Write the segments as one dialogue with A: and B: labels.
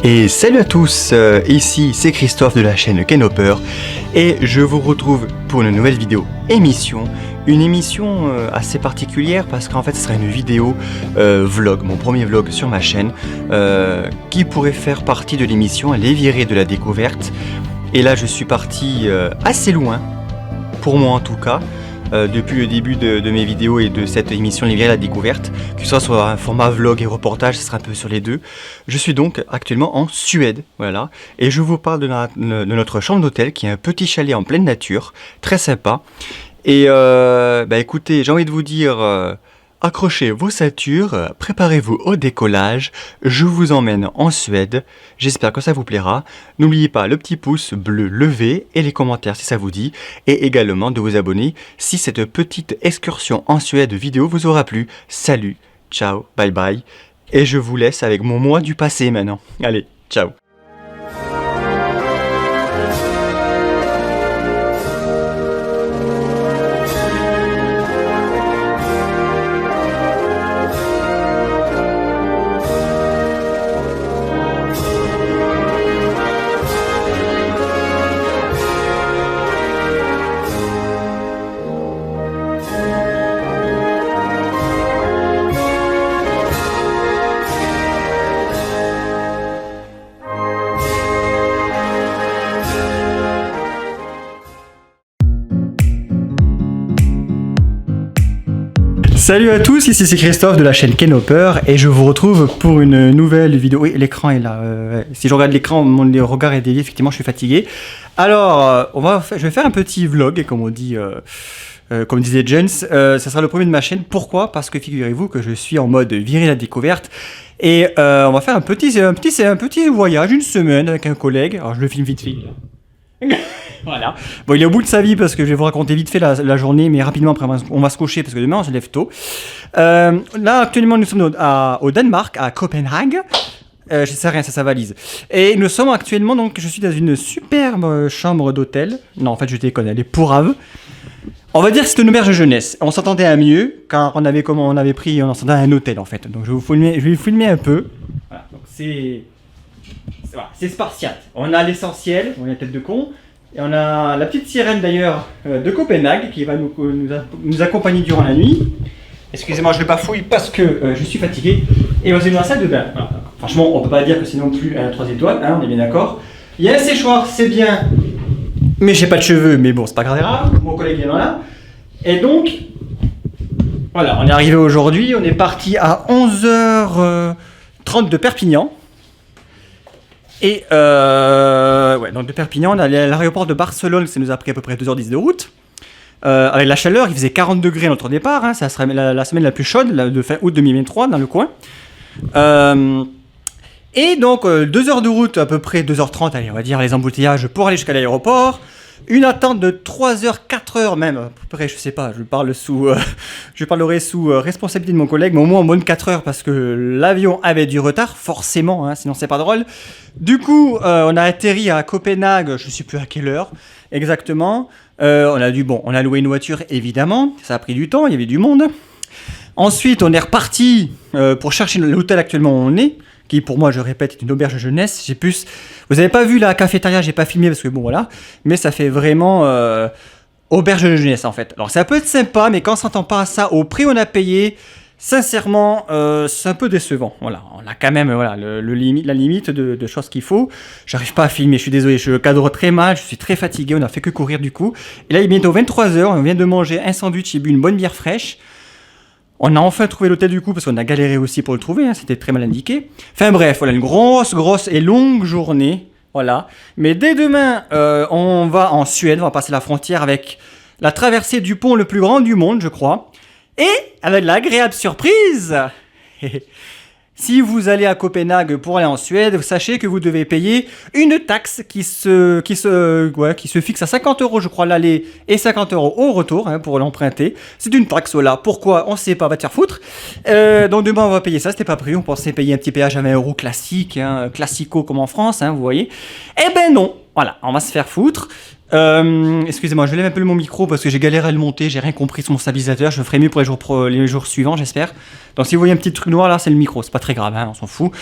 A: Et salut à tous, ici c'est Christophe de la chaîne Ken Hopper et je vous retrouve pour une nouvelle vidéo émission. Une émission assez particulière parce qu'en fait ce sera une vidéo vlog, mon premier vlog sur ma chaîne qui pourrait faire partie de l'émission Les Virés de la Découverte. Et là je suis parti assez loin, pour moi en tout cas. Depuis le début de mes vidéos et de cette émission Les Virés à la Découverte, que ce soit sur un format vlog et reportage, ce sera un peu sur les deux. Je suis donc actuellement en Suède, voilà, et je vous parle de notre chambre d'hôtel qui est un petit chalet en pleine nature, très sympa. Et écoutez, j'ai envie de vous dire, accrochez vos ceintures, préparez-vous au décollage, je vous emmène en Suède, j'espère que ça vous plaira. N'oubliez pas le petit pouce bleu levé et les commentaires si ça vous dit, et également de vous abonner si cette petite excursion en Suède vidéo vous aura plu. Salut, ciao, bye bye, et je vous laisse avec mon moi du passé maintenant. Allez, ciao. Salut à tous, ici c'est Christophe de la chaîne Ken Hopper et je vous retrouve pour une nouvelle vidéo. Oui, l'écran est là. Si je regarde l'écran, mon regard est dévié, effectivement je suis fatigué. Alors, je vais faire un petit vlog, comme on dit, comme disait Jens. Ça sera le premier de ma chaîne. Pourquoi? Parce que figurez-vous que je suis en mode viré à la découverte. Et on va faire un petit voyage, une semaine avec un collègue. Alors je le filme vite fait. Voilà. Bon, il est au bout de sa vie parce que je vais vous raconter vite fait la journée, mais rapidement après on va se coucher parce que demain on se lève tôt. Là actuellement nous sommes au Danemark, à Copenhague. Je sais rien, c'est sa valise. Et nous sommes actuellement, donc je suis dans une superbe chambre d'hôtel. Non, en fait je déconne, elle est pourrave. On va dire que c'est une auberge de jeunesse. On s'entendait à mieux car on s'entendait à un hôtel en fait. Donc je vais vous filmer un peu. Voilà, donc c'est spartiate. On a l'essentiel, on a la tête de con. Et on a la petite sirène d'ailleurs de Copenhague qui va nous accompagner durant la nuit. Excusez-moi, je ne bafouille parce que je suis fatigué. Et on est dans la salle de bain. Voilà. Franchement, on ne peut pas dire que c'est non plus un 3 étoiles, hein, on est bien d'accord. Il y a un séchoir, c'est bien. Mais j'ai pas de cheveux, mais bon, c'est pas grave. Mon collègue est là. Et donc, voilà, on est arrivé aujourd'hui. On est parti à 11h30 de Perpignan. Et donc de Perpignan, on allait à l'aéroport de Barcelone, ça nous a pris à peu près 2h10 de route. Avec la chaleur, il faisait 40 degrés à notre départ, hein, ça serait la semaine la plus chaude, de fin août 2023 dans le coin. Et donc 2 heures de route, à peu près 2h30, allez, on va dire les embouteillages pour aller jusqu'à l'aéroport. Une attente de 3h, 4h même, à peu près, je sais pas, je parlerai sous responsabilité de mon collègue, mais au moins en bonne 4h parce que l'avion avait du retard, forcément, hein, sinon c'est pas drôle. Du coup, on a atterri à Copenhague, je sais plus à quelle heure exactement. On a loué une voiture évidemment, ça a pris du temps, il y avait du monde. Ensuite, on est reparti pour chercher l'hôtel actuellement où on est, qui pour moi, je répète, est une auberge de jeunesse. Vous n'avez pas vu la cafétéria, j'ai pas filmé parce que bon voilà, mais ça fait vraiment auberge de jeunesse en fait. Alors ça peut être sympa, mais quand on s'entend pas à ça au prix où on a payé, sincèrement, c'est un peu décevant. Voilà, on a quand même la limite de choses qu'il faut. J'arrive pas à filmer, je suis désolé, je cadre très mal, je suis très fatigué, on a fait que courir du coup. Et là il est bientôt 23h, on vient de manger un sandwich et bu une bonne bière fraîche. On a enfin trouvé l'hôtel du coup parce qu'on a galéré aussi pour le trouver, hein, c'était très mal indiqué. Enfin bref, voilà une grosse et longue journée, voilà. Mais dès demain, on va en Suède, on va passer la frontière avec la traversée du pont le plus grand du monde, je crois. Et avec l'agréable surprise, si vous allez à Copenhague pour aller en Suède, sachez que vous devez payer une taxe qui se fixe à 50 € je crois l'aller et 50 € au retour, hein, pour l'emprunter. C'est une taxe, voilà. Pourquoi? On ne sait pas, va te faire foutre. Donc demain on va payer ça, c'était pas prévu. On pensait payer un petit péage à 20 € classique, hein, classico comme en France, hein, vous voyez. Eh ben non. Voilà, on va se faire foutre. Excusez-moi, je lève un peu mon micro parce que j'ai galéré à le monter, j'ai rien compris sur mon stabilisateur. Je ferai mieux pour les jours suivants, j'espère. Donc si vous voyez un petit truc noir là, c'est le micro, c'est pas très grave, hein, on s'en fout.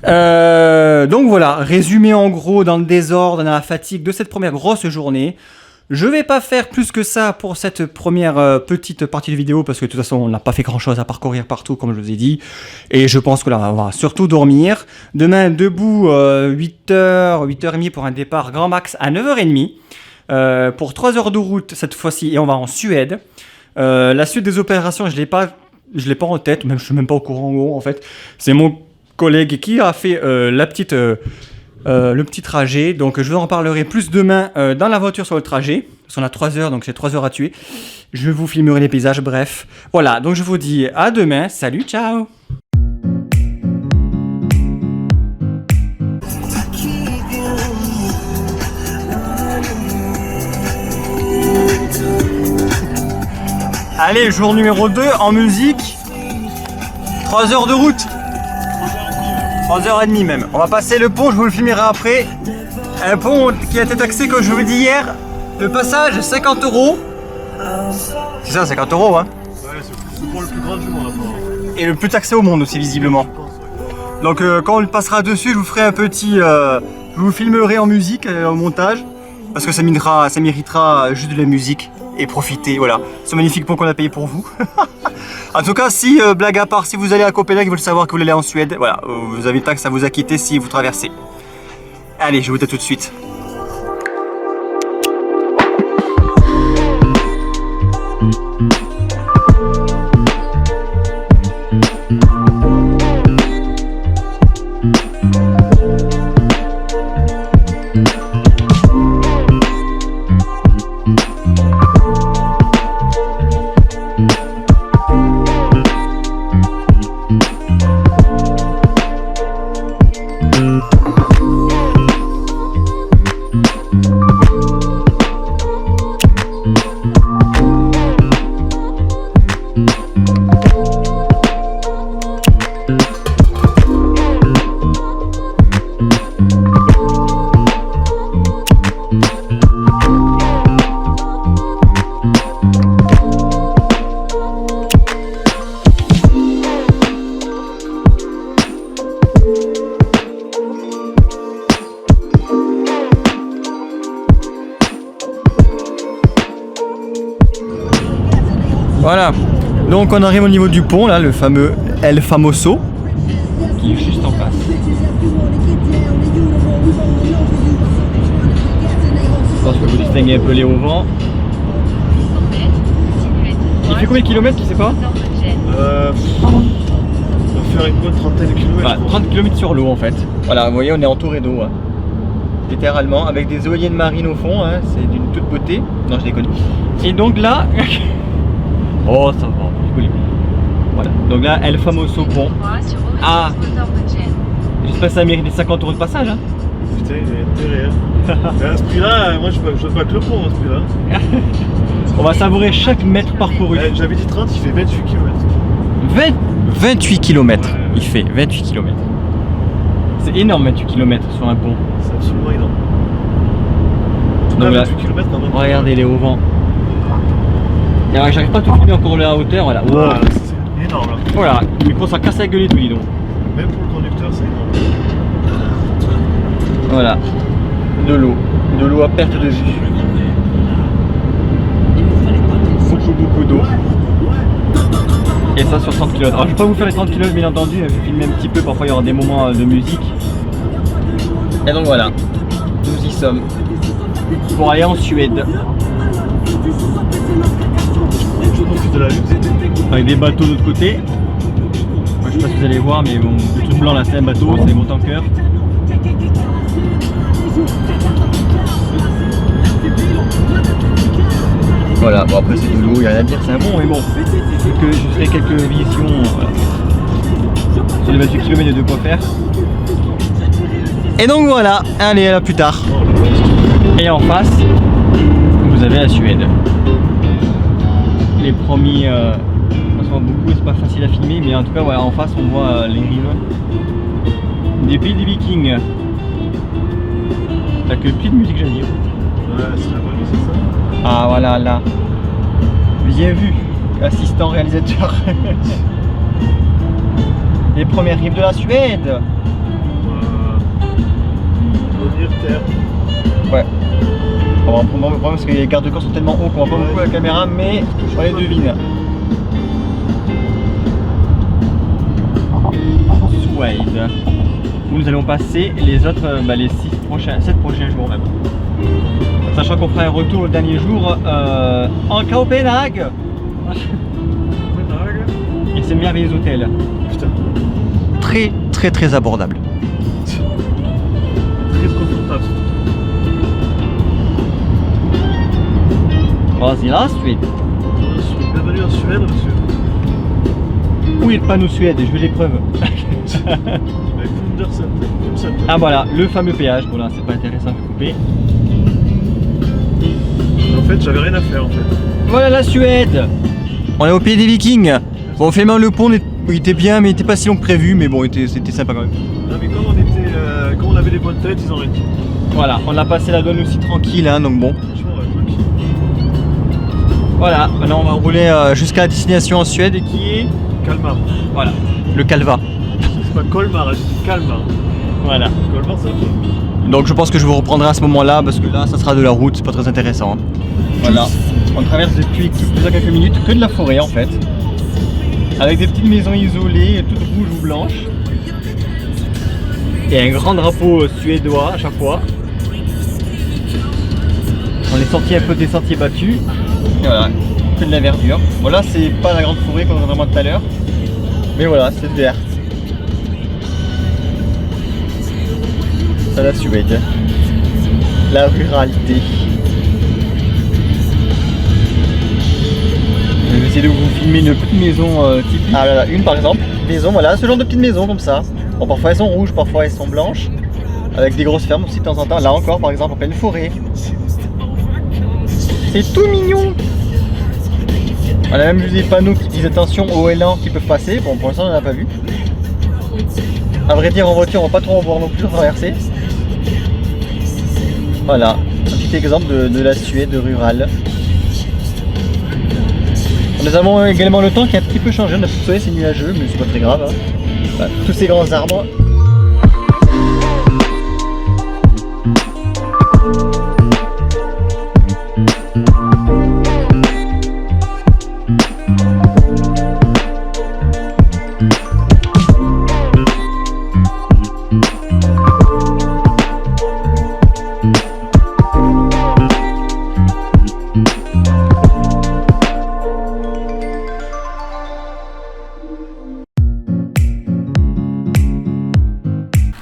A: Donc voilà, résumé en gros dans le désordre, dans la fatigue de cette première grosse journée. Je vais pas faire plus que ça pour cette première petite partie de vidéo parce que de toute façon on n'a pas fait grand chose à parcourir partout comme je vous ai dit. Et je pense que là on va surtout dormir. Demain debout 8h, 8h30 pour un départ grand max à 9h30. Pour 3 heures de route cette fois-ci et on va en Suède. La suite des opérations je l'ai pas en tête, même je suis même pas au courant en gros en fait. C'est mon collègue qui a fait le petit trajet, donc je vous en parlerai plus demain dans la voiture sur le trajet, parce qu'on a 3 heures, donc c'est 3 heures à tuer. Je vous filmerai les paysages, bref. Voilà, donc je vous dis à demain, salut, ciao. Allez, jour numéro 2 en musique, 3 heures de route. 3h30 même. On va passer le pont, je vous le filmerai après. Un pont qui a été taxé, comme je vous l'ai dit hier. Le passage, 50 €. C'est ça, 50 €, hein.
B: Ouais, c'est pour le plus grand du monde, apparemment.
A: Et le plus taxé au monde aussi, visiblement. Donc, quand on le passera dessus, je vous ferai un petit. Je vous filmerai en musique, au montage. Parce que ça méritera juste de la musique. Et profiter, voilà. Ce magnifique pont qu'on a payé pour vous. En tout cas, si, blague à part, si vous allez à Copenhague, vous voulez savoir que vous allez en Suède, voilà, vous avez une taxe à vous acquitter si vous traversez. Allez, je vous dis à tout de suite. Voilà, donc on arrive au niveau du pont, là, le fameux El Famoso, qui est juste en face. Je pense que vous distinguez un peu les auvents. Il fait combien de kilomètres, tu sais pas?
B: On va faire une bonne trentaine de kilomètres.
A: Voilà, 30 km sur l'eau en fait. Voilà, vous voyez, on est entouré d'eau. Hein. Littéralement, avec des éoliennes marines au fond, hein. C'est d'une toute beauté. Non, je déconne. Et donc là... Oh, ça va, rigolez. Voilà, donc là, El Famoso pont. Ah, j'espère que ça mérite des 50 € de passage. Hein.
B: Putain, il est intérêt. Hein. À ce prix-là, moi je veux pas que le pont à ce prix-là.
A: On va savourer chaque mètre parcouru.
B: J'avais dit 30, il fait 28 km.
A: 28 km, ouais. Il fait 28 km. C'est énorme 28 km sur un pont.
B: C'est absolument énorme.
A: Donc là,
B: 28 km,
A: regardez les auvents. J'arrive pas à tout filmer encore la hauteur, voilà. Wow.
B: Ah, c'est énorme là.
A: Voilà, le micro ça casse la gueule et tout, dis donc.
B: Même pour le conducteur, c'est énorme.
A: Voilà, de l'eau à perte de vue. Beaucoup d'eau. Et ça sur 30 km. Alors je vais pas vous faire les 30 km bien entendu, je vais filmer un petit peu, parfois il y aura des moments de musique. Et donc voilà, nous y sommes. Pour aller en Suède.
B: Je profite de la vue.
A: Avec des bateaux de l'autre côté. Moi, je sais pas si vous allez voir, mais bon, le truc blanc là c'est un bateau, c'est mon tanker. Voilà, bon après c'est de l'eau, il n'y a rien à dire, c'est un bon, mais bon. Je ferai quelques visions. Voilà. Sur les 28 km, il y a de quoi faire. Et donc voilà, allez, à plus tard. Et en face, vous avez la Suède. Les premiers, on se voit beaucoup, c'est pas facile à filmer, mais en tout cas, voilà, en face, on voit les rives des pays des Vikings. T'as que plus de musique Jadis.
B: Ouais, c'est la bonne, c'est ça.
A: Ah voilà, là. Bien vu, assistant réalisateur. Les premières rives de la Suède.
B: Venir terre.
A: Ouais. On va en prendre le problème parce que les garde-corps sont tellement hauts qu'on voit pas beaucoup la caméra, mais on les devine. Suède. Où nous allons passer les autres, les 7 prochains jours même. Sachant qu'on fera un retour le dernier jour en Copenhague. Et c'est merveilleux hôtel.
B: Putain.
A: Très très très abordable.
B: Très confortable.
A: Vas-y la Suède.
B: Bienvenue en Suède, monsieur.
A: Où est le panneau Suède? Je veux les preuves. Ah voilà, le fameux péage. Bon là c'est pas intéressant de couper.
B: En fait j'avais rien à faire en fait.
A: Voilà la Suède. On est au pays des Vikings. Bon finalement le pont il était bien mais il était pas si long que prévu, mais bon c'était sympa quand même.
B: Non mais comme on avait des bonnes têtes, ils ont rien dit.
A: Voilà, on a passé la douane aussi tranquille hein, donc bon.
B: Franchement tranquille.
A: Voilà, maintenant on va rouler jusqu'à la destination en Suède qui est...
B: Kalmar.
A: Voilà, le Calva.
B: C'est pas Colmar, j'ai dit Kalmar.
A: Voilà.
B: Colmar c'est un peu.
A: Donc je pense que je vous reprendrai à ce moment-là parce que là ça sera de la route, c'est pas très intéressant. Voilà, on traverse depuis quelques minutes que de la forêt en fait. Avec des petites maisons isolées, toutes rouges ou blanches. Et un grand drapeau suédois à chaque fois. On est sorti un peu des sentiers battus. Et voilà, que de la verdure. Bon là c'est pas la grande forêt qu'on a vraiment tout à l'heure. Mais voilà, c'est vert. Ça la Suède. La ruralité. Je vais essayer de vous filmer une petite maison typique. Ah là là, une par exemple. Maison, voilà, ce genre de petite maison comme ça. Bon, parfois elles sont rouges, parfois elles sont blanches. Avec des grosses fermes aussi de temps en temps. Là encore, par exemple, en pleine forêt. C'est tout mignon. On a même vu des panneaux qui disent attention aux élans qui peuvent passer. Bon, pour l'instant, on n'en a pas vu. À vrai dire, en voiture, on va pas trop en voir non plus traverser. Voilà, un petit exemple de la Suède rurale. Nous avons également le temps qui a un petit peu changé, on a plus de soleil, c'est nuageux, mais c'est pas très grave. Hein. Voilà, tous ces grands arbres.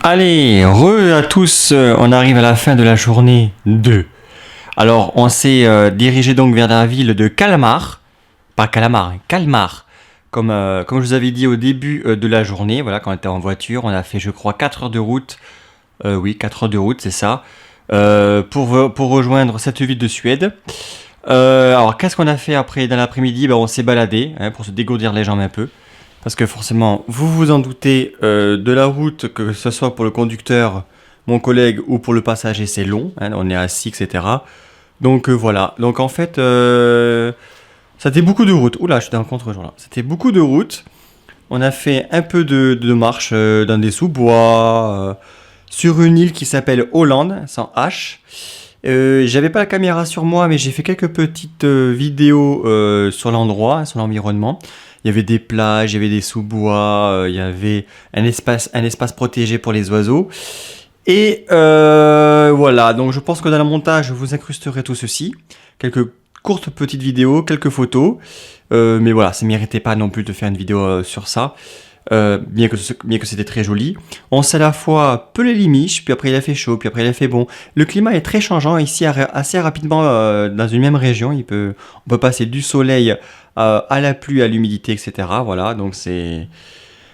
A: Allez, à tous, on arrive à la fin de la journée 2. Alors, on s'est dirigé donc vers la ville de Kalmar, pas Calamar, Kalmar, comme je vous avais dit au début de la journée, voilà, quand on était en voiture, on a fait je crois 4 heures de route, oui 4 heures de route, c'est ça, pour rejoindre cette ville de Suède. Alors, qu'est-ce qu'on a fait après dans l'après-midi? On s'est baladé, hein, pour se dégourdir les jambes un peu. Parce que forcément, vous vous en doutez, de la route, que ce soit pour le conducteur, mon collègue, ou pour le passager, c'est long, hein, on est assis, etc. Donc voilà, donc en fait, c'était beaucoup de route. Oula, je suis dans le contre-jour là. C'était beaucoup de route. On a fait un peu de marche dans des sous-bois, sur une île qui s'appelle Hollande, sans H. J'avais pas la caméra sur moi, mais j'ai fait quelques petites vidéos sur l'endroit, sur l'environnement. Il y avait des plages, il y avait des sous-bois, il y avait un espace protégé pour les oiseaux. Et voilà, donc je pense que dans le montage, je vous incrusterai tout ceci. Quelques courtes petites vidéos, quelques photos. Mais voilà, ça ne méritait pas non plus de faire une vidéo sur ça. Bien que c'était très joli. On sait à la fois peu les limiches, puis après il a fait chaud, puis après il a fait bon. Le climat est très changeant ici assez rapidement dans une même région. On peut passer du soleil à la pluie, à l'humidité, etc. Voilà, donc c'est...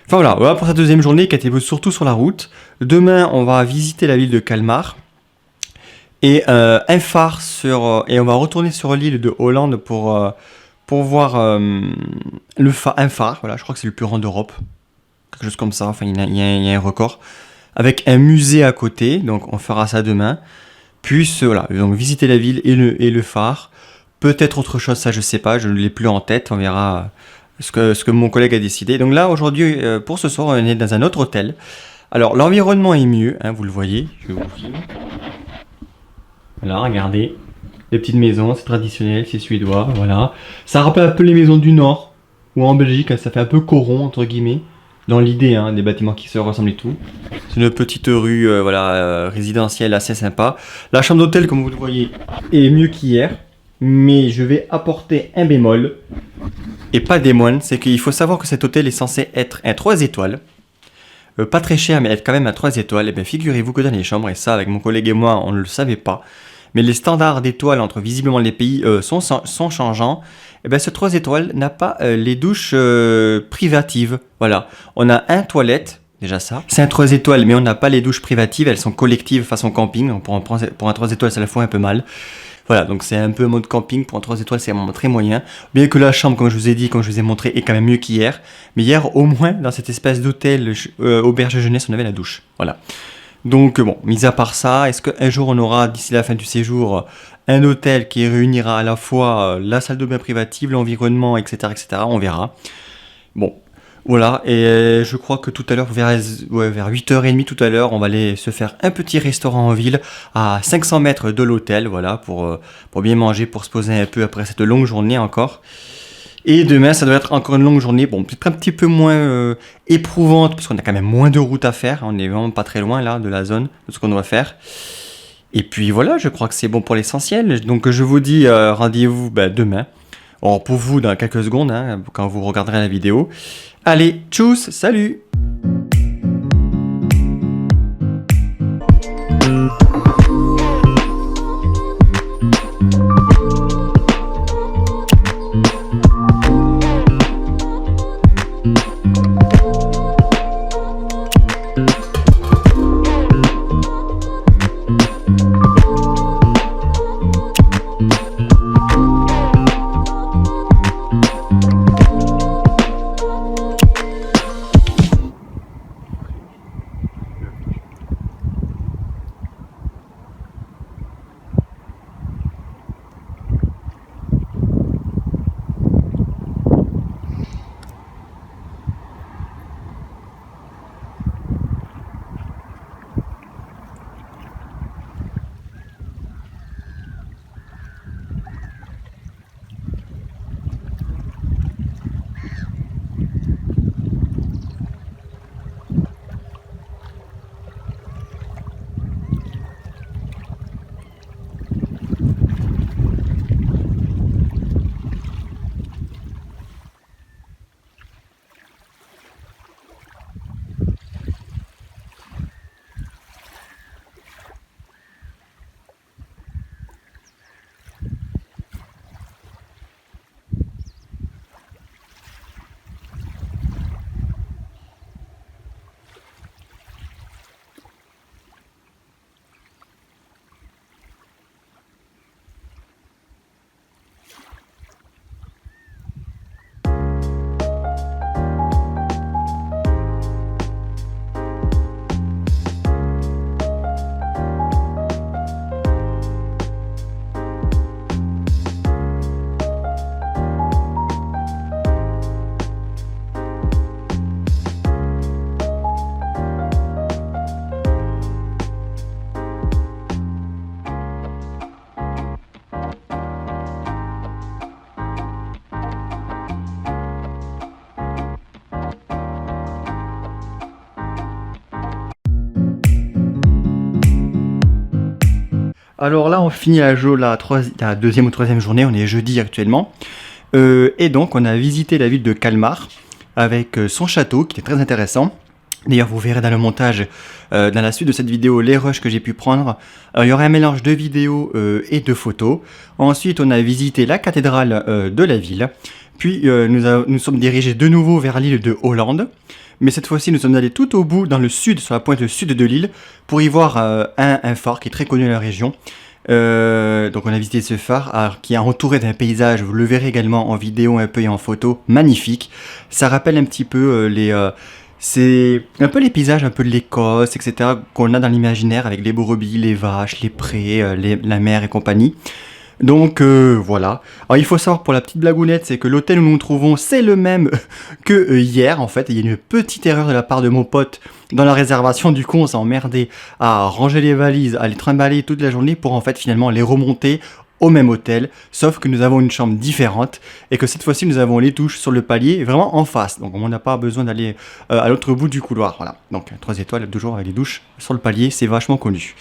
A: Enfin voilà pour cette deuxième journée qui a été surtout sur la route. Demain, on va visiter la ville de Kalmar. Et un phare et on va retourner sur l'île de Hollande pour voir un phare. Voilà, je crois que c'est le plus grand d'Europe. Quelque chose comme ça, enfin il y a un record. Avec un musée à côté, donc on fera ça demain. puisse voilà, donc visiter la ville et le phare. Peut-être autre chose, ça je sais pas, je ne l'ai plus en tête, on verra ce que mon collègue a décidé. Donc là aujourd'hui, pour ce soir, on est dans un autre hôtel. Alors l'environnement est mieux, hein, vous le voyez, je vous filme. Voilà, regardez, les petites maisons, c'est traditionnel, c'est suédois, voilà. Ça rappelle un peu les maisons du Nord, ou en Belgique, ça fait un peu coron, entre guillemets. Dans l'idée, hein, des bâtiments qui se ressemblent et tout. C'est une petite rue résidentielle assez sympa. La chambre d'hôtel, comme vous le voyez, est mieux qu'hier. Mais je vais apporter un bémol. Et pas des moindres. C'est qu'il faut savoir que cet hôtel est censé être un 3 étoiles. Pas très cher, mais être quand même à 3 étoiles. Et bien figurez-vous que dans les chambres, et ça avec mon collègue et moi, on ne le savait pas. Mais les standards d'étoiles entre visiblement les pays sont changeants. Et bien ce 3 étoiles n'a pas les douches privatives. Voilà. On a un toilette, déjà ça. C'est un 3 étoiles, mais on n'a pas les douches privatives. Elles sont collectives façon camping. Donc pour un 3 étoiles, ça la fout un peu mal. Voilà, donc c'est un peu mode camping. Pour un 3 étoiles, c'est vraiment très moyen. Bien que la chambre, comme je vous ai dit, comme je vous ai montré, est quand même mieux qu'hier. Mais hier, au moins, dans cette espèce d'hôtel auberge jeunesse, on avait la douche. Voilà. Donc bon, mis à part ça, est-ce qu'un jour on aura, d'ici la fin du séjour, un hôtel qui réunira à la fois la salle de bain privative, l'environnement, etc., etc. On verra. Bon, voilà. Et je crois que tout à l'heure, vers 8h30 tout à l'heure, on va aller se faire un petit restaurant en ville à 500 mètres de l'hôtel, voilà, pour bien manger, pour se poser un peu après cette longue journée encore. Et demain, ça doit être encore une longue journée, bon, peut-être un petit peu moins éprouvante, parce qu'on a quand même moins de route à faire, on est vraiment pas très loin là de la zone, de ce qu'on doit faire. Et puis voilà, je crois que c'est bon pour l'essentiel, donc je vous dis rendez-vous demain, bon, pour vous dans quelques secondes, hein, quand vous regarderez la vidéo. Allez, tchuss, salut! Alors là, on finit la deuxième ou troisième journée, on est jeudi actuellement. Et donc, on a visité la ville de Kalmar avec son château qui était très intéressant. D'ailleurs, vous verrez dans le montage, dans la suite de cette vidéo, les rushs que j'ai pu prendre. Il y aura un mélange de vidéos et de photos. Ensuite, on a visité la cathédrale de la ville. Puis, nous sommes dirigés de nouveau vers l'île de Hollande. Mais cette fois-ci, nous sommes allés tout au bout, dans le sud, sur la pointe sud de l'île, pour y voir un phare qui est très connu dans la région. Donc on a visité ce phare qui est entouré d'un paysage, vous le verrez également en vidéo un peu et en photo, magnifique. Ça rappelle un petit peu C'est un peu les paysages un peu de l'Écosse, etc., qu'on a dans l'imaginaire avec les brebis, les vaches, les prés, la mer et compagnie. Donc voilà. Alors il faut savoir pour la petite blagounette, c'est que l'hôtel où nous nous trouvons, c'est le même que hier en fait. Il y a une petite erreur de la part de mon pote dans la réservation. Du coup, on s'est emmerdé à ranger les valises, à les trimballer toute la journée pour en fait finalement les remonter au même hôtel, sauf que nous avons une chambre différente et que cette fois-ci nous avons les douches sur le palier vraiment en face. Donc on n'a pas besoin d'aller à l'autre bout du couloir. Voilà. Donc 3 étoiles toujours avec les douches sur le palier, c'est vachement connu.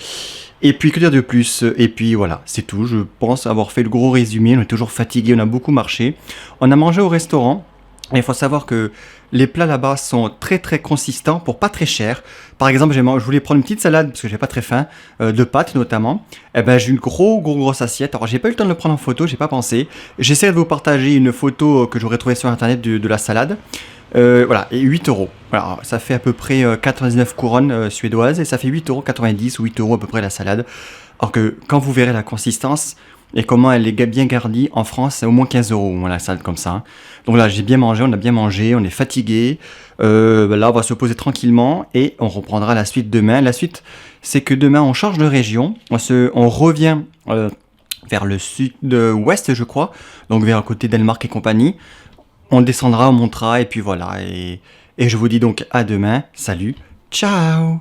A: Et puis, que dire de plus? Et puis voilà, c'est tout. Je pense avoir fait le gros résumé. On est toujours fatigué, on a beaucoup marché. On a mangé au restaurant. Et il faut savoir que les plats là-bas sont très très consistants pour pas très cher. Par exemple, je voulais prendre une petite salade parce que j'ai pas très faim, de pâtes notamment. Et ben j'ai une grosse assiette. Alors j'ai pas eu le temps de le prendre en photo, j'ai pas pensé. J'essaie de vous partager une photo que j'aurais trouvée sur internet de la salade. Voilà, et 8 euros. Voilà, ça fait à peu près 99 couronnes suédoises et ça fait 8,90 € ou 8 euros à peu près la salade. Alors que quand vous verrez la consistance et comment elle est bien garnie en France, c'est au moins 15 euros la salade comme ça. Donc là, j'ai bien mangé, on a bien mangé, on est fatigué. Là, on va se poser tranquillement et on reprendra la suite demain. La suite, c'est que demain, on change de région. On revient vers le sud-ouest, je crois, donc vers le côté d'Elmark et compagnie. On descendra, on montera, et puis voilà. Et je vous dis donc à demain. Salut, ciao!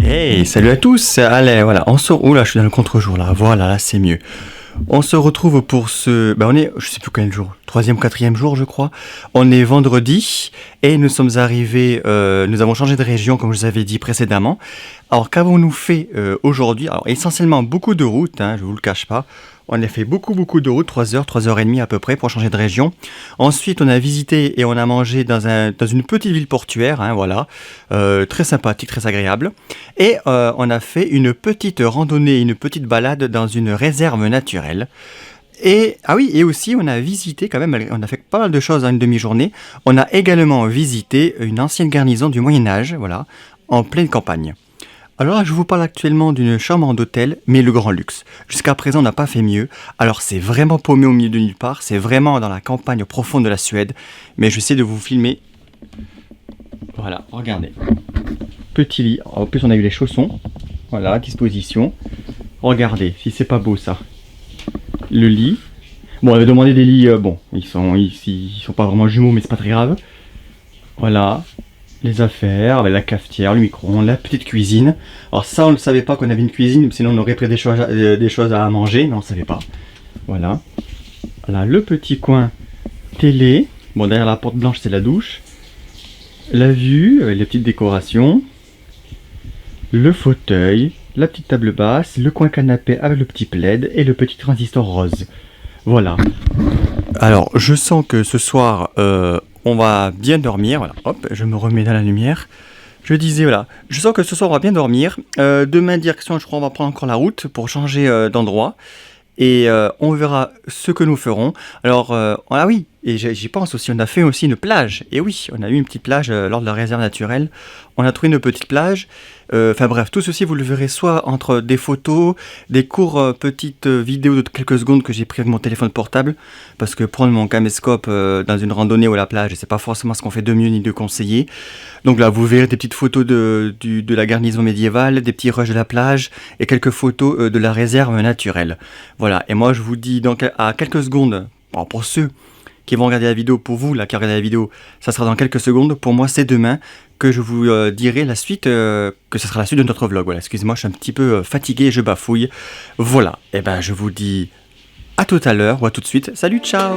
A: Hey, salut à tous. Allez, voilà, on se... Oula, je suis dans le contre-jour là. Voilà, là c'est mieux. On se retrouve pour ce... on est, je sais plus quel jour, 3e, 4e jour je crois. On est vendredi et nous sommes arrivés, nous avons changé de région comme je vous avais dit précédemment. Alors qu'avons-nous fait aujourd'hui? Alors essentiellement beaucoup de routes, je vous le cache pas. On a fait beaucoup de routes, 3 heures, 3h30 à peu près pour changer de région. Ensuite, on a visité et on a mangé dans une petite ville portuaire, voilà, très sympathique, très agréable. Et on a fait une petite randonnée, une petite balade dans une réserve naturelle. Et aussi on a visité quand même, on a fait pas mal de choses en une demi-journée. On a également visité une ancienne garnison du Moyen-Âge, voilà, en pleine campagne. Alors là, je vous parle actuellement d'une chambre d'hôtel, mais le grand luxe. Jusqu'à présent, on n'a pas fait mieux. Alors, c'est vraiment paumé au milieu de nulle part. C'est vraiment dans la campagne profonde de la Suède. Mais je sais de vous filmer. Voilà, regardez. Petit lit. En plus, on a eu les chaussons. Voilà, à disposition. Regardez, si c'est pas beau ça. Le lit. Bon, on avait demandé des lits. Ils sont pas vraiment jumeaux, mais c'est pas très grave. Voilà. Les affaires, avec la cafetière, le micro-ondes, la petite cuisine. Alors ça, on ne savait pas qu'on avait une cuisine, sinon on aurait pris des choses à manger, mais on ne savait pas. Voilà. Là, le petit coin télé. Bon, derrière la porte blanche, c'est la douche. La vue, avec les petites décorations. Le fauteuil, la petite table basse, le coin canapé avec le petit plaid et le petit transistor rose. Voilà. Alors, je sens que ce soir... on va bien dormir, voilà, hop, je me remets dans la lumière. Je disais, voilà, je sens que ce soir on va bien dormir. Demain, direction, je crois, on va prendre encore la route pour changer d'endroit. Et on verra ce que nous ferons. Alors, oui, et j'y pense aussi, on a fait aussi une plage. Et oui, on a eu une petite plage lors de la réserve naturelle. On a trouvé une petite plage. Enfin bref, tout ceci vous le verrez soit entre des photos, des courtes petites vidéos de quelques secondes que j'ai pris avec mon téléphone portable, parce que prendre mon caméscope dans une randonnée ou à la plage, c'est pas forcément ce qu'on fait de mieux ni de conseiller. Donc là, vous verrez des petites photos de la garnison médiévale, des petits rushs de la plage et quelques photos de la réserve naturelle. Voilà, et moi je vous dis donc à quelques secondes, bon, pour ceux qui vont regarder la vidéo, pour vous là qui regardez la vidéo, ça sera dans quelques secondes, pour moi c'est demain que je vous dirai la suite, que ce sera la suite de notre vlog. Voilà, excusez-moi, je suis un petit peu fatigué, je bafouille. Voilà, et ben je vous dis à tout à l'heure, ou à tout de suite, salut, ciao!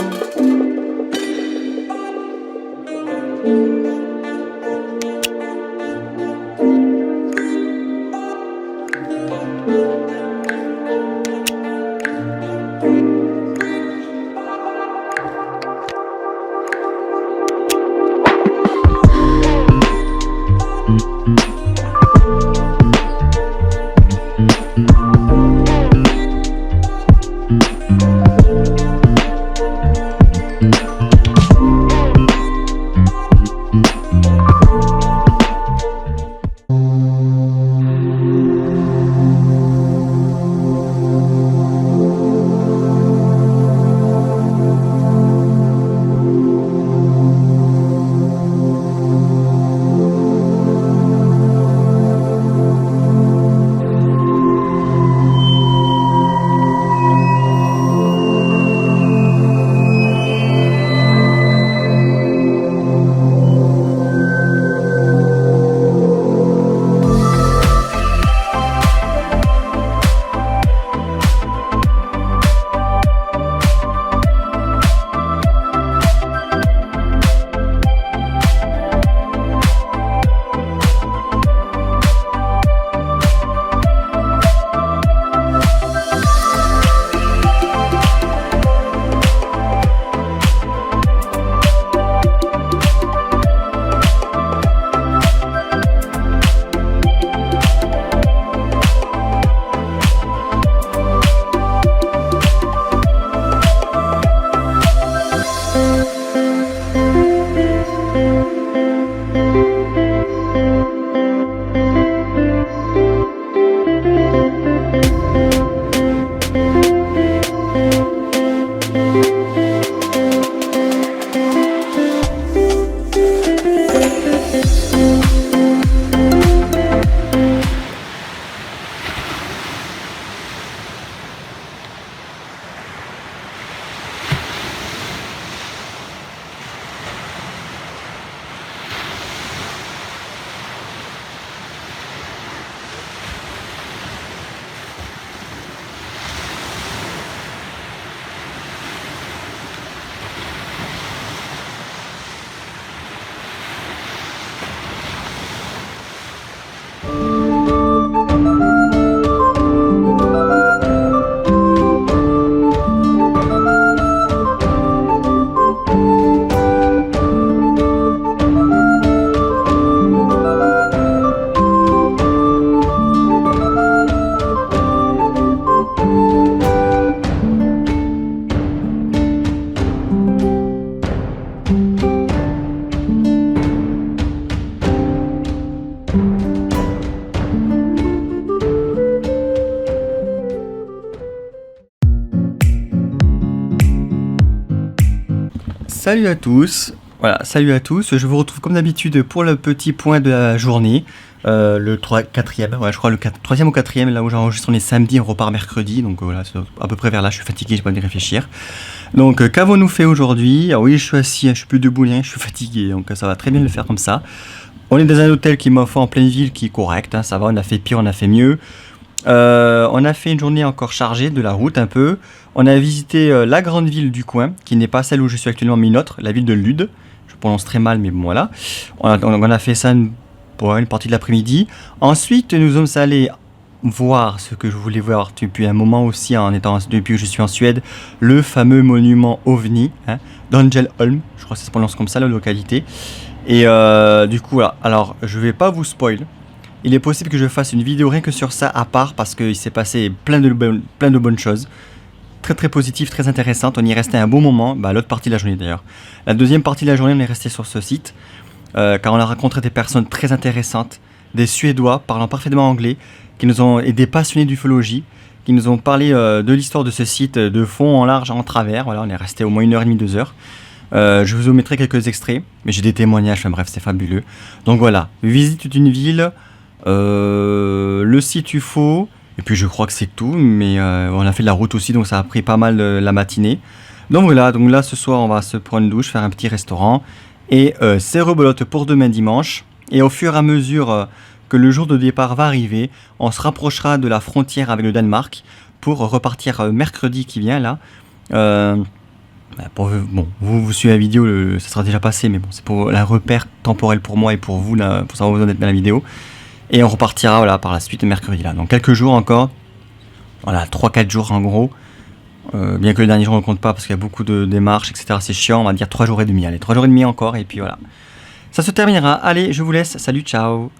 A: Salut à tous, voilà, salut à tous, je vous retrouve comme d'habitude pour le petit point de la journée, le 4e, ouais, je crois le 3e ou 4e, là où j'enregistre on est samedi, on repart mercredi, donc voilà, c'est à peu près vers là, je suis fatigué, j'ai pas envie de réfléchir. Donc qu'avons-nous fait aujourd'hui? Ah oui, je suis assis, je suis plus debout, je suis fatigué, donc ça va très bien le faire comme ça. On est dans un hôtel qui m'offre en pleine ville, qui est correct, hein, ça va, on a fait pire, on a fait mieux. On a fait une journée encore chargée de la route un peu. On a visité la grande ville du coin, qui n'est pas celle où je suis actuellement, mais une autre, la ville de Lude. Je prononce très mal, mais bon voilà. On a fait ça pour une partie de l'après-midi. Ensuite, nous sommes allés voir ce que je voulais voir depuis un moment aussi, depuis que je suis en Suède, le fameux monument OVNI, hein, d'Angelholm. Je crois que ça se prononce comme ça, la localité. Et du coup, voilà. Alors, je vais pas vous spoil. Il est possible que je fasse une vidéo rien que sur ça à part, parce qu'il s'est passé plein de bonnes choses. Très très positive, très intéressante. On y est resté un bon moment, l'autre partie de la journée d'ailleurs. La deuxième partie de la journée, on est resté sur ce site, car on a rencontré des personnes très intéressantes, des Suédois parlant parfaitement anglais, et des passionnés d'ufologie, qui nous ont parlé de l'histoire de ce site de fond en large, en travers. Voilà, on est resté au moins 1h30, 2h. Je vous en mettrai quelques extraits, mais j'ai des témoignages, enfin bref, c'est fabuleux. Donc voilà, visite d'une ville, le site UFO, et puis je crois que c'est tout, mais on a fait de la route aussi, donc ça a pris pas mal la matinée. Donc voilà, donc là ce soir on va se prendre une douche, faire un petit restaurant, et c'est rebelote pour demain dimanche. Et au fur et à mesure que le jour de départ va arriver, on se rapprochera de la frontière avec le Danemark pour repartir mercredi qui vient là. Vous suivez la vidéo, ça sera déjà passé, mais bon, c'est pour un repère temporel pour moi et pour vous, là, pour savoir où vous en êtes dans la vidéo. Et on repartira voilà, par la suite mercredi là. Donc quelques jours encore, voilà, 3-4 jours en gros. Bien que le dernier jour on ne compte pas parce qu'il y a beaucoup de démarches, etc. C'est chiant, on va dire 3 jours et demi. Allez, 3 jours et demi encore, et puis voilà. Ça se terminera. Allez, je vous laisse. Salut, ciao.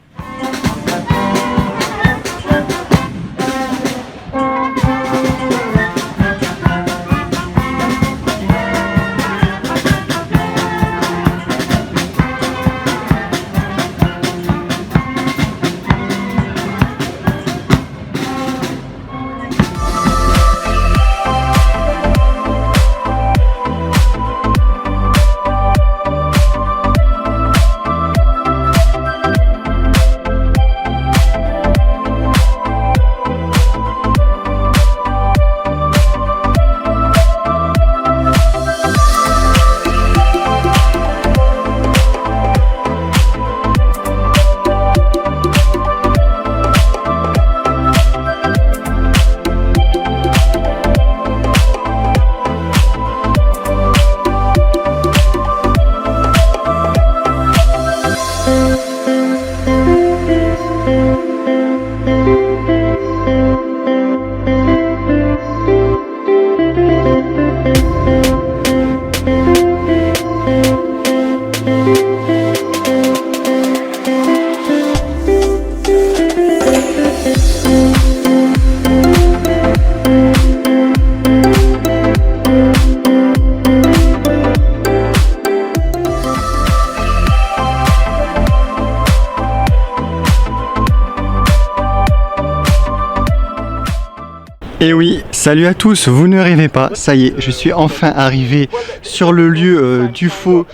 A: Et oui, salut à tous, vous ne rêvez pas, ça y est, je suis enfin arrivé sur le lieu d'UFO.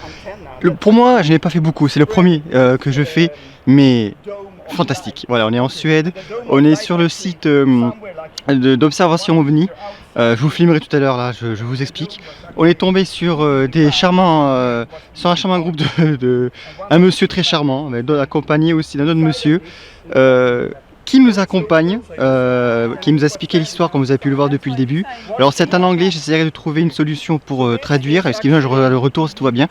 A: Pour moi, je n'ai pas fait beaucoup, c'est le premier que je fais, mais fantastique. Voilà, on est en Suède, on est sur le site d'observation OVNI. Je vous filmerai tout à l'heure, là, je vous explique. On est tombé sur un charmant groupe un monsieur très charmant, accompagné aussi d'un autre monsieur. Qui nous accompagne, qui nous a expliqué l'histoire comme vous avez pu le voir depuis le début. Alors c'est en anglais, j'essaierai de trouver une solution pour traduire, ce qui vient, je le retour si tout va bien,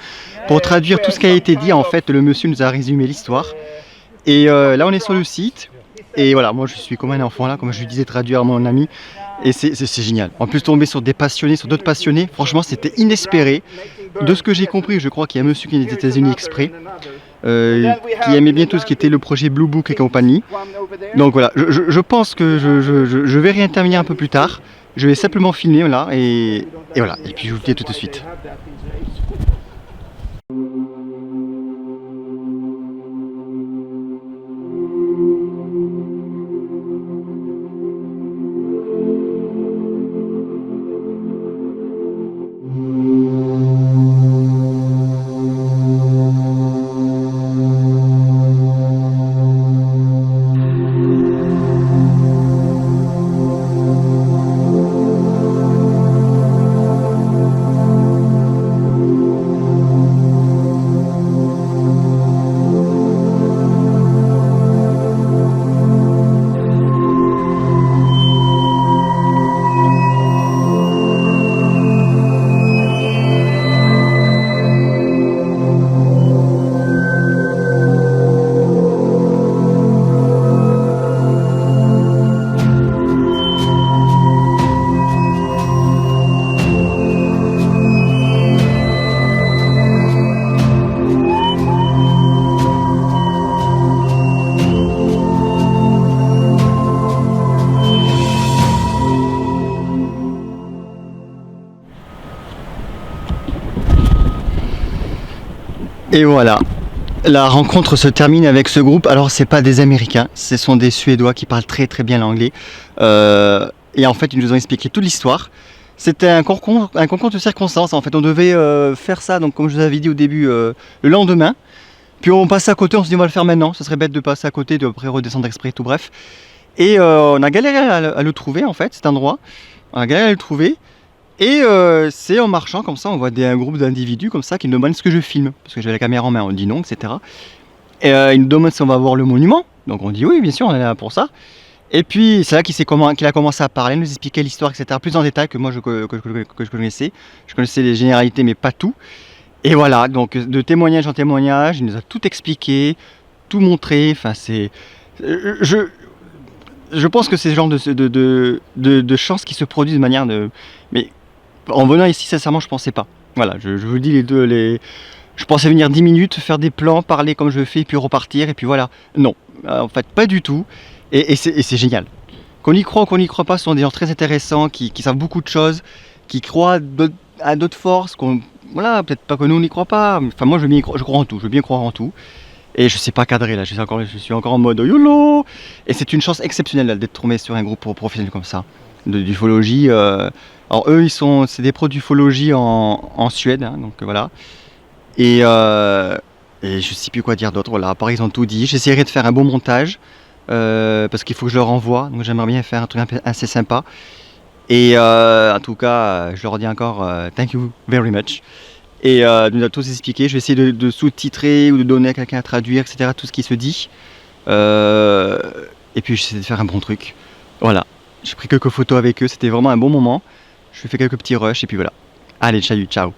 A: pour traduire tout ce qui a été dit. En fait, le monsieur nous a résumé l'histoire. Et là on est sur le site, et voilà, moi je suis comme un enfant là, comme je lui disais traduire à mon ami, et c'est génial. En plus tomber sur des passionnés, sur d'autres passionnés, franchement c'était inespéré. De ce que j'ai compris, je crois qu'il y a un monsieur qui est des États-Unis exprès, qui aimait bien tout ce qui était le projet Blue Book et compagnie. Donc voilà, je pense que je vais réintervenir un peu plus tard. Je vais simplement filmer là et voilà, et puis je vous le dis tout de suite. Et voilà, La rencontre se termine avec ce groupe. Alors, c'est pas des Américains, ce sont des Suédois qui parlent très très bien l'anglais. Et en fait, ils nous ont expliqué toute l'histoire. C'était un concours de circonstances. En fait, on devait faire ça, donc comme je vous avais dit au début, le lendemain. Puis on passe à côté, on se dit on va le faire maintenant. Ça serait bête de passer à côté, de après redescendre exprès, tout bref. Et on a galéré à le trouver en fait, cet endroit. On a galéré à le trouver. Et c'est en marchant comme ça, on voit un groupe d'individus comme ça qui nous demandent ce que je filme. Parce que j'avais la caméra en main, on dit non, etc. Et ils nous demandent si on va voir le monument. Donc on dit oui, bien sûr, on est là pour ça. Et puis c'est là qu'il a commencé à parler, nous expliquer l'histoire, etc. Plus en détail que moi que je connaissais. Je connaissais les généralités, mais pas tout. Et voilà, donc de témoignage en témoignage, il nous a tout expliqué, tout montré. Enfin, c'est. Je pense que c'est ce genre de chance qui se produit de manière de. Mais en venant ici, sincèrement, je pensais pas. Voilà, je vous dis je pensais venir 10 minutes, faire des plans, parler comme je fais, puis repartir, et puis voilà. Non, en fait, pas du tout. Et c'est génial. Qu'on y croit ou qu'on n'y croit pas, ce sont des gens très intéressants, qui savent beaucoup de choses, qui croient à d'autres forces, voilà, peut-être pas que nous on n'y croit pas. Enfin, moi, je crois en tout, je veux bien croire en tout. Et je sais pas cadrer là, je suis encore en mode YOLO. Et c'est une chance exceptionnelle là, d'être tombé sur un groupe professionnel comme ça, d'ufologie. Alors eux, c'est des pros d'ufologie en Suède, hein, donc voilà. Et je sais plus quoi dire d'autre. Voilà, à part ils ont tout dit. J'essaierai de faire un bon montage parce qu'il faut que je leur envoie. Donc j'aimerais bien faire un truc assez sympa. Et en tout cas, je leur dis encore thank you very much. Et nous a tous expliqué. Je vais essayer de sous-titrer ou de donner à quelqu'un à traduire, etc. Tout ce qui se dit. Et puis j'essaie de faire un bon truc. Voilà. J'ai pris quelques photos avec eux. C'était vraiment un bon moment. Je fais quelques petits rushs et puis voilà. Allez, salut, ciao.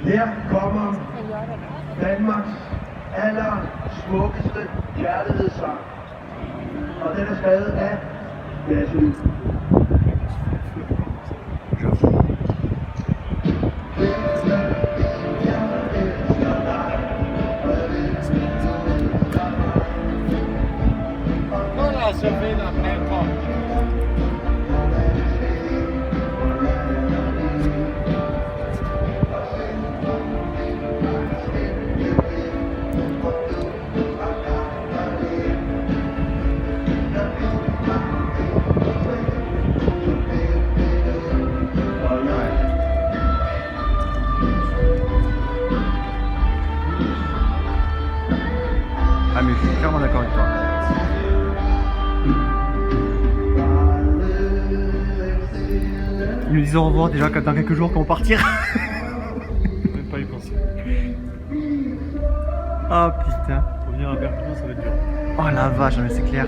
C: Her kommer Danmarks allersmukkeste kærlighedssang. Og den er skrevet af Lasse.
A: Ah mais je suis clairement d'accord avec toi. Ils nous disent au revoir déjà dans quelques jours qu'on partira.
B: Même pas y penser.
A: Oh putain.
B: Revenir à Perpignan, ça va être dur.
A: Oh la vache, mais c'est clair.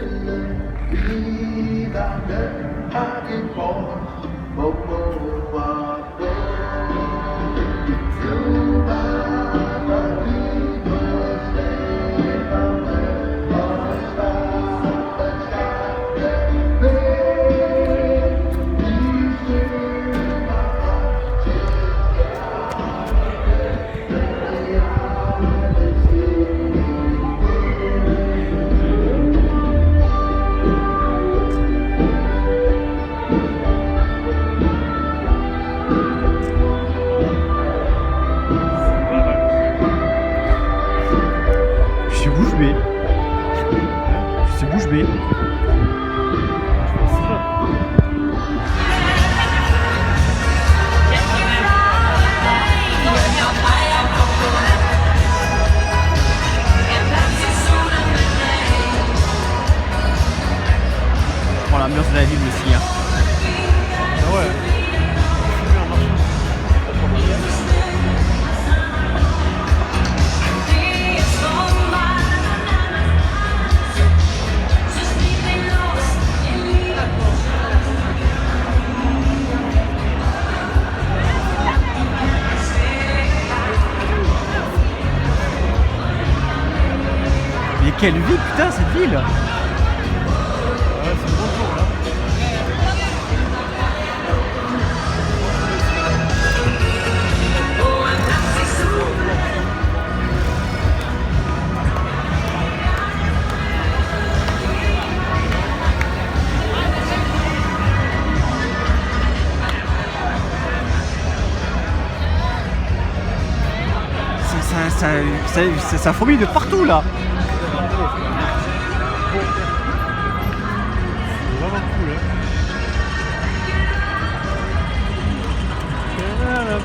A: quelle ville, putain, cette ville!
B: Ouais, c'est bon jour là.
A: Ça fourmille de partout là.
B: C'est vraiment cool hein. Ah, la vie.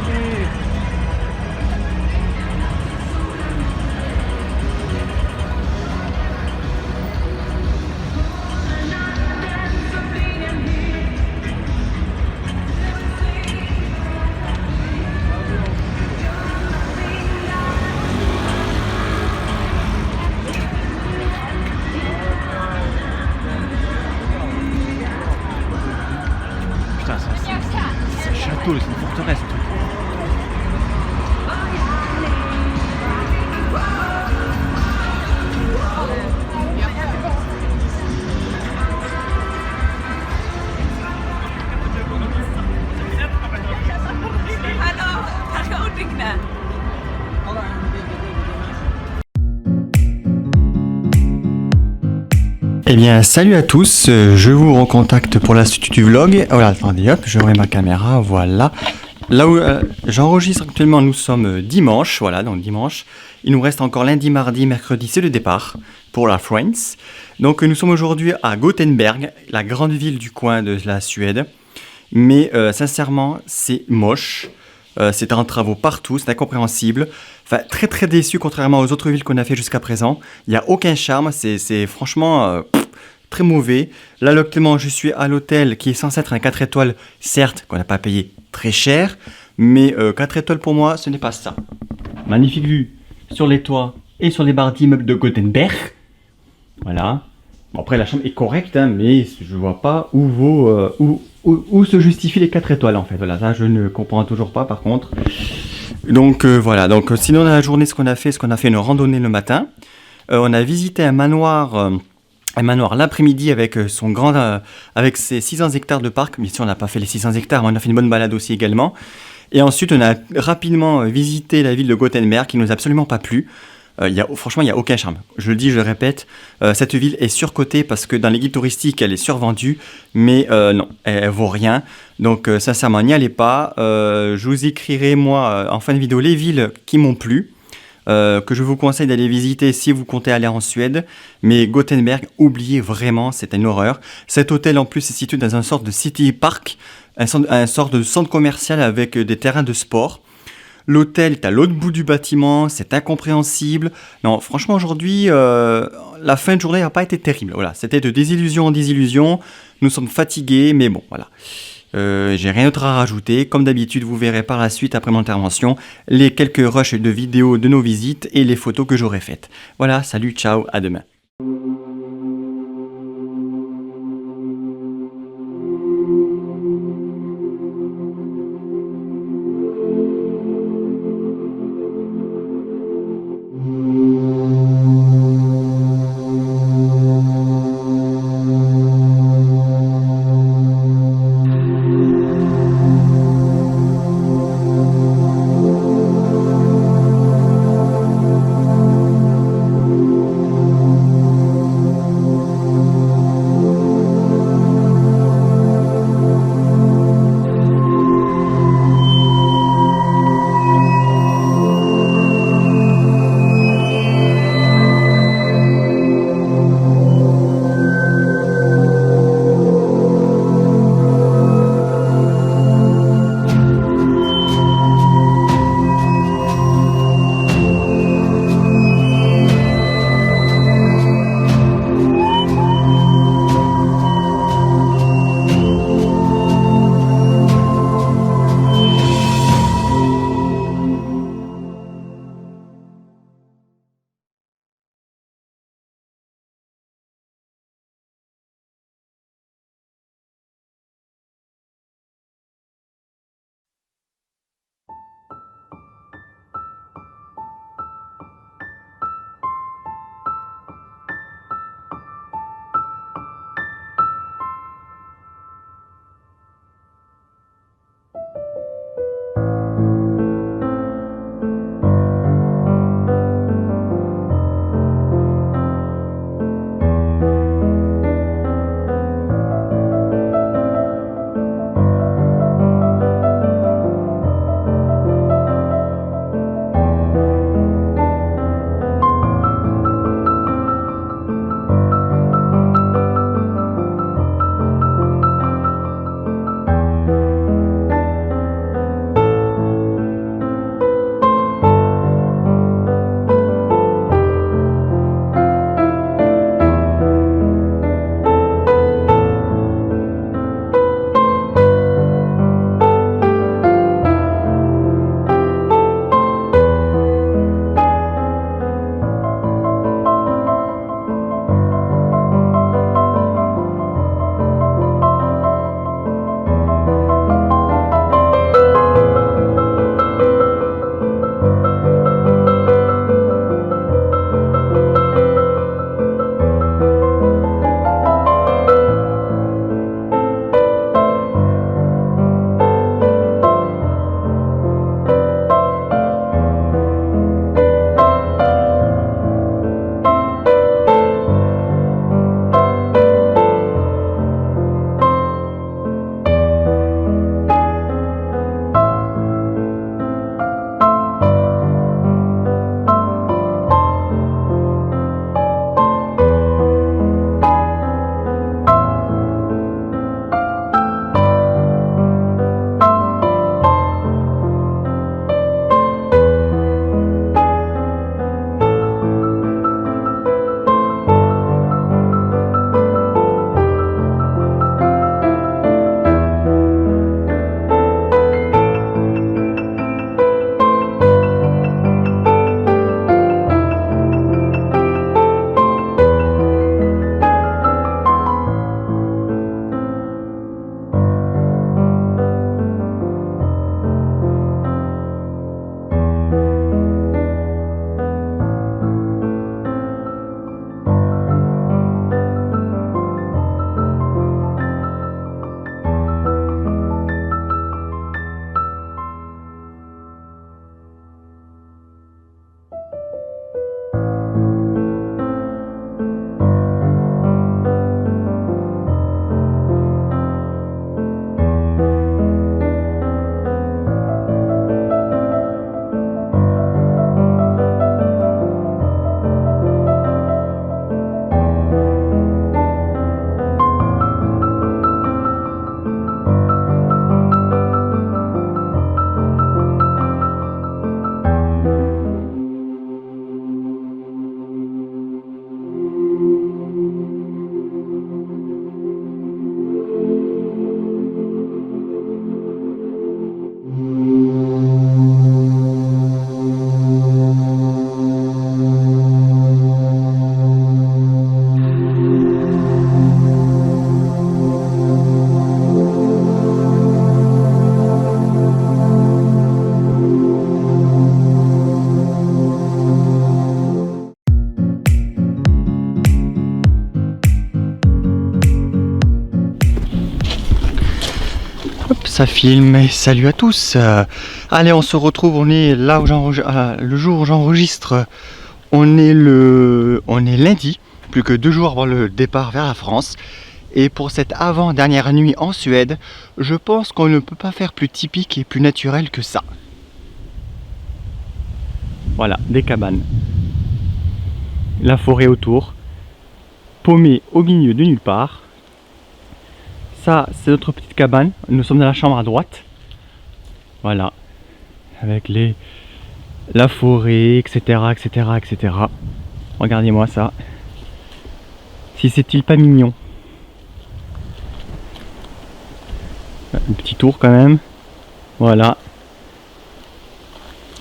A: Putain, c'est un château, c'est une forteresse. Ce truc. Eh bien, salut à tous, je vous recontacte pour la suite du vlog. Voilà, attendez, hop, je remets ma caméra, voilà. Là où j'enregistre actuellement, nous sommes dimanche, voilà, donc dimanche. Il nous reste encore lundi, mardi, mercredi, c'est le départ pour la France. Donc nous sommes aujourd'hui à Gothenburg, la grande ville du coin de la Suède. Mais sincèrement, c'est moche. C'est en travaux partout, c'est incompréhensible. Enfin, très très déçu contrairement aux autres villes qu'on a fait jusqu'à présent. Il n'y a aucun charme, c'est franchement très mauvais. Là, actuellement, je suis à l'hôtel qui est censé être un 4 étoiles, certes, qu'on n'a pas payé très cher, mais 4 étoiles pour moi, ce n'est pas ça. Magnifique vue sur les toits et sur les barres d'immeubles de Gothenburg. Voilà. Bon, après, la chambre est correcte, hein, mais je vois pas où se justifient les 4 étoiles en fait. Voilà, ça je ne comprends toujours pas par contre. Donc voilà, donc sinon dans la journée ce qu'on a fait une randonnée le matin. On a visité un manoir l'après-midi avec avec ses 600 hectares de parc. Bien sûr on n'a pas fait les 600 hectares, mais on a fait une bonne balade aussi également. Et ensuite on a rapidement visité la ville de Gothenburg qui nous a absolument pas plu. Franchement, il n'y a aucun charme. Je le dis, je le répète, cette ville est surcotée parce que dans les guides touristiques, elle est survendue, mais non, elle vaut rien. Donc, sincèrement, n'y allez pas. Je vous écrirai, moi, en fin de vidéo, les villes qui m'ont plu, que je vous conseille d'aller visiter si vous comptez aller en Suède. Mais Gothenburg, oubliez vraiment, c'est une horreur. Cet hôtel, en plus, est situé dans une sorte de city park, un sorte de centre commercial avec des terrains de sport. L'hôtel est à l'autre bout du bâtiment, c'est incompréhensible. Non, franchement, aujourd'hui, la fin de journée n'a pas été terrible. Voilà, c'était de désillusion en désillusion. Nous sommes fatigués, mais bon, voilà. J'ai rien d'autre à rajouter. Comme d'habitude, vous verrez par la suite, après mon intervention, les quelques rushs de vidéos de nos visites et les photos que j'aurai faites. Voilà, salut, ciao, à demain. ça filme et salut à tous. Allez, on se retrouve, on est là où le jour où j'enregistre. On est lundi, plus que 2 jours avant le départ vers la France. Et pour cette avant-dernière nuit en Suède, je pense qu'on ne peut pas faire plus typique et plus naturel que ça. Voilà, des cabanes. La forêt autour. Paumé au milieu de nulle part. Ça, c'est notre petite cabane. Nous sommes dans la chambre à droite. Voilà. Avec la forêt, etc., etc., etc. Regardez-moi ça. Si c'est-il pas mignon. Un petit tour quand même. Voilà.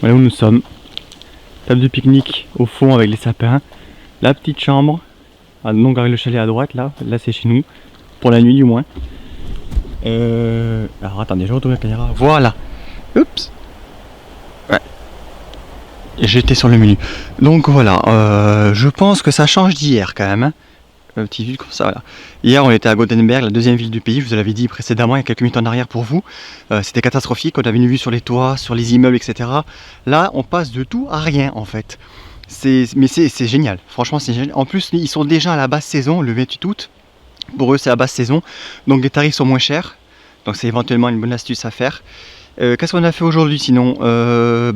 A: Voilà où nous sommes. Table de pique-nique au fond avec les sapins. La petite chambre. Ah, donc avec le chalet à droite là. Là c'est chez nous. Pour la nuit du moins. Alors attendez, je retourne la caméra. Voilà. Oups. Ouais. J'étais sur le menu. Donc voilà. Je pense que ça change d'hier quand même. Hein. Un petit vue comme ça, voilà. Hier on était à Gothenburg, la deuxième ville du pays, je vous l'avais dit précédemment il y a quelques minutes en arrière pour vous. C'était catastrophique, on avait une vue sur les toits, sur les immeubles, etc. Là on passe de tout à rien en fait. Mais c'est génial, franchement c'est génial. En plus ils sont déjà à la basse saison, le 28 août. Pour eux c'est la basse saison, donc les tarifs sont moins chers. Donc c'est éventuellement une bonne astuce à faire. Qu'est-ce qu'on a fait aujourd'hui sinon qu'est-ce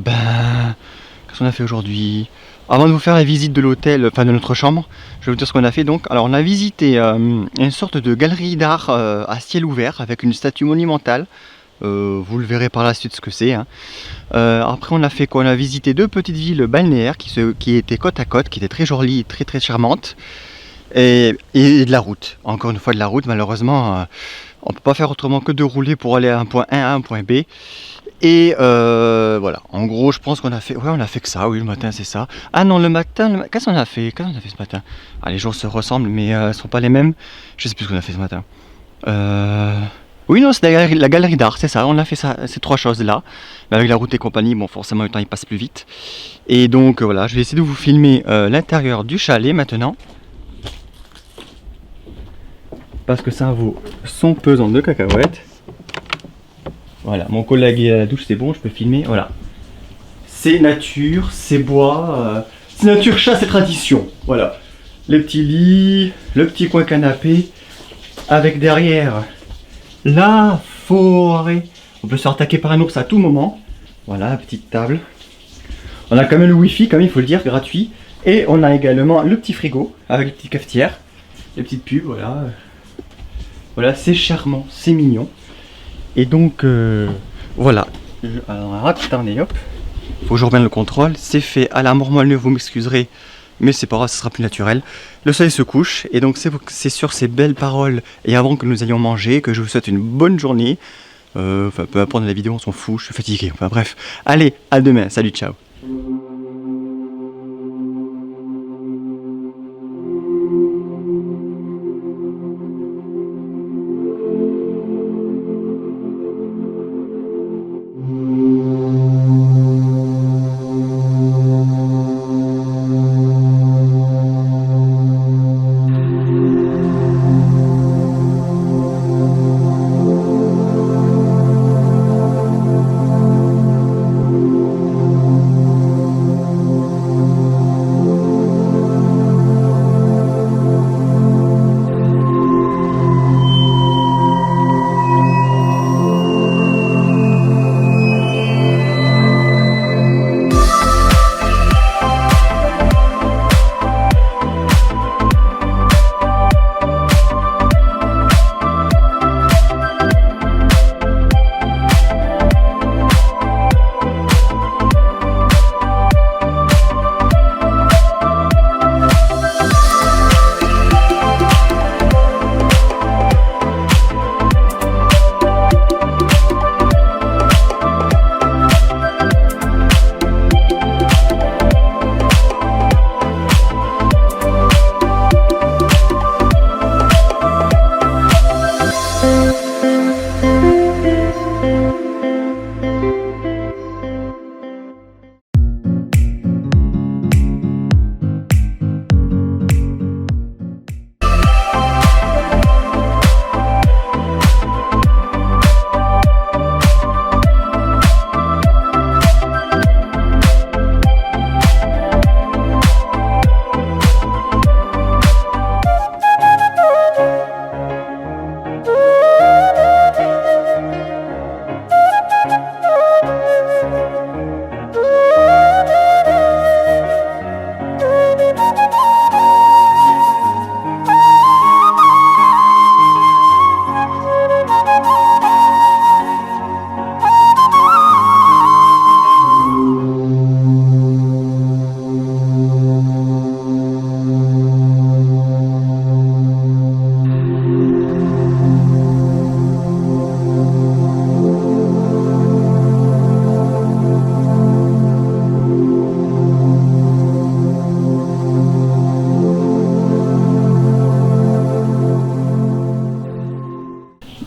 A: qu'on a fait aujourd'hui? Avant de vous faire la visite de l'hôtel, enfin de notre chambre, je vais vous dire ce qu'on a fait donc. Alors on a visité une sorte de galerie d'art à ciel ouvert avec une statue monumentale. Vous le verrez par la suite ce que c'est. Hein. Après on a fait quoi? On a visité 2 petites villes balnéaires qui étaient côte à côte, qui étaient très jolies, très très charmantes. Et de la route. Encore une fois de la route, malheureusement on peut pas faire autrement que de rouler pour aller à un point A à un point B. Et voilà, en gros je pense qu'on a fait, ouais on a fait que ça, oui le matin c'est ça. Ah non le matin, qu'est-ce qu'on a fait? Qu'est-ce qu'on a fait ce matin? Ah les jours se ressemblent mais sont pas les mêmes. Je sais plus ce qu'on a fait ce matin. Oui non c'est la galerie d'art, c'est ça, on a fait ça, ces 3 choses là. Mais avec la route et compagnie, bon forcément le temps il passe plus vite. Et donc voilà, je vais essayer de vous filmer l'intérieur du chalet maintenant. Parce que ça vaut son pesant de cacahuètes. Voilà, mon collègue est à la douche, c'est bon, je peux filmer, voilà. C'est nature, c'est bois, c'est nature, chasse et tradition, voilà. Les petits lits, le petit coin canapé, avec derrière la forêt. On peut se faire attaquer par un ours à tout moment. Voilà, la petite table. On a quand même le wifi, quand même, il faut le dire, gratuit. Et on a également le petit frigo, avec les petites cafetières, les petites pubs, voilà. Voilà, c'est charmant, c'est mignon. Et donc, voilà. Alors, attendez, hop. Faut que je revienne le contrôle. C'est fait à la mormolle, vous m'excuserez. Mais c'est pas grave, ce sera plus naturel. Le soleil se couche. Et donc, c'est sur ces belles paroles. Et avant que nous allions manger, que je vous souhaite une bonne journée. Enfin, peu importe la vidéo, on s'en fout. Je suis fatigué. Enfin, bref. Allez, à demain. Salut, ciao.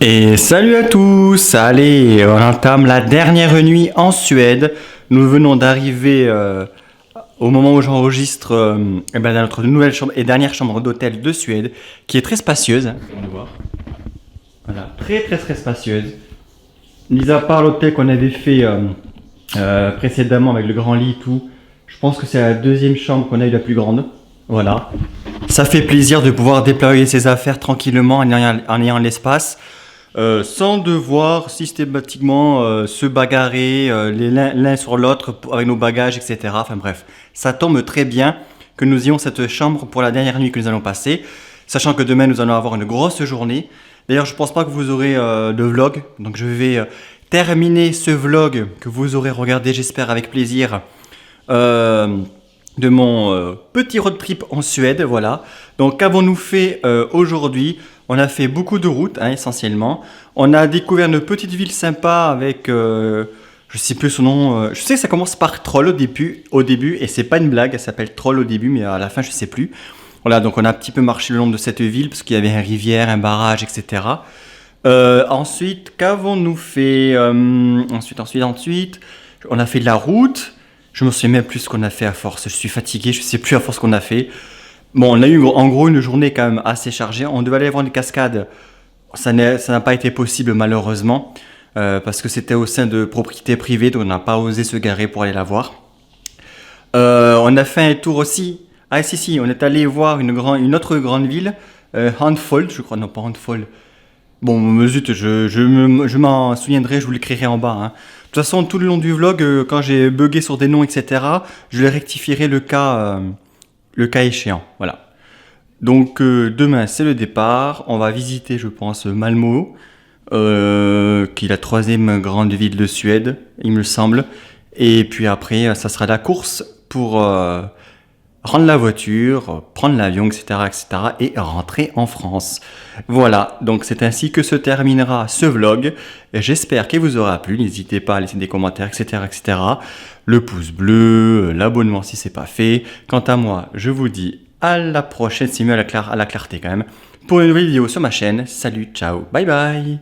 A: Et salut à tous! Allez, on entame la dernière nuit en Suède. Nous venons d'arriver au moment où j'enregistre dans notre nouvelle chambre et dernière chambre d'hôtel de Suède, qui est très spacieuse. On va voir. Voilà, très spacieuse. Mis à part l'hôtel qu'on avait fait précédemment avec le grand lit et tout, je pense que c'est la deuxième chambre qu'on a eu la plus grande. Voilà. Ça fait plaisir de pouvoir déployer ses affaires tranquillement en ayant l'espace. Sans devoir systématiquement se bagarrer l'un sur l'autre avec nos bagages, etc. Enfin bref, ça tombe très bien que nous ayons cette chambre pour la dernière nuit que nous allons passer, sachant que demain nous allons avoir une grosse journée. D'ailleurs, je pense pas que vous aurez de vlog, donc je vais terminer ce vlog que vous aurez regardé, j'espère avec plaisir, de mon petit road trip en Suède. Voilà. Donc, qu'avons-nous fait aujourd'hui? On a fait beaucoup de routes, essentiellement. On a découvert une petite ville sympa avec, je sais plus son nom. Je sais que ça commence par Troll au début, et c'est pas une blague. Elle s'appelle Troll au début, mais à la fin, je sais plus. Voilà, donc on a un petit peu marché le long de cette ville parce qu'il y avait une rivière, un barrage, etc. Ensuite, qu'avons-nous fait? Ensuite, on a fait de la route. Je me souviens même plus ce qu'on a fait à force. Je suis fatigué, je sais plus à force ce qu'on a fait. Bon, on a eu en gros une journée quand même assez chargée. On devait aller voir une cascade. Ça n'a pas été possible malheureusement parce que c'était au sein de propriétés privées, donc on n'a pas osé se garer pour aller la voir. On a fait un tour aussi. Ah si, on est allé voir une autre grande ville, Handfold, je crois, non pas Handfold. Bon, zut, je m'en souviendrai, je vous l'écrirai en bas. De toute façon, tout le long du vlog, quand j'ai bugué sur des noms, etc., je les rectifierai le cas échéant. Voilà. Donc demain, c'est le départ. On va visiter, je pense, Malmö, qui est la troisième grande ville de Suède, il me semble. Et puis après, ça sera la course pour rendre la voiture, prendre l'avion, etc., et rentrer en France. Voilà, donc c'est ainsi que se terminera ce vlog. J'espère qu'il vous aura plu. N'hésitez pas à laisser des commentaires, etc., le pouce bleu, l'abonnement si c'est pas fait. Quant à moi, je vous dis à la prochaine, c'est mieux à la clarté quand même, pour une nouvelle vidéo sur ma chaîne. Salut, ciao, bye bye.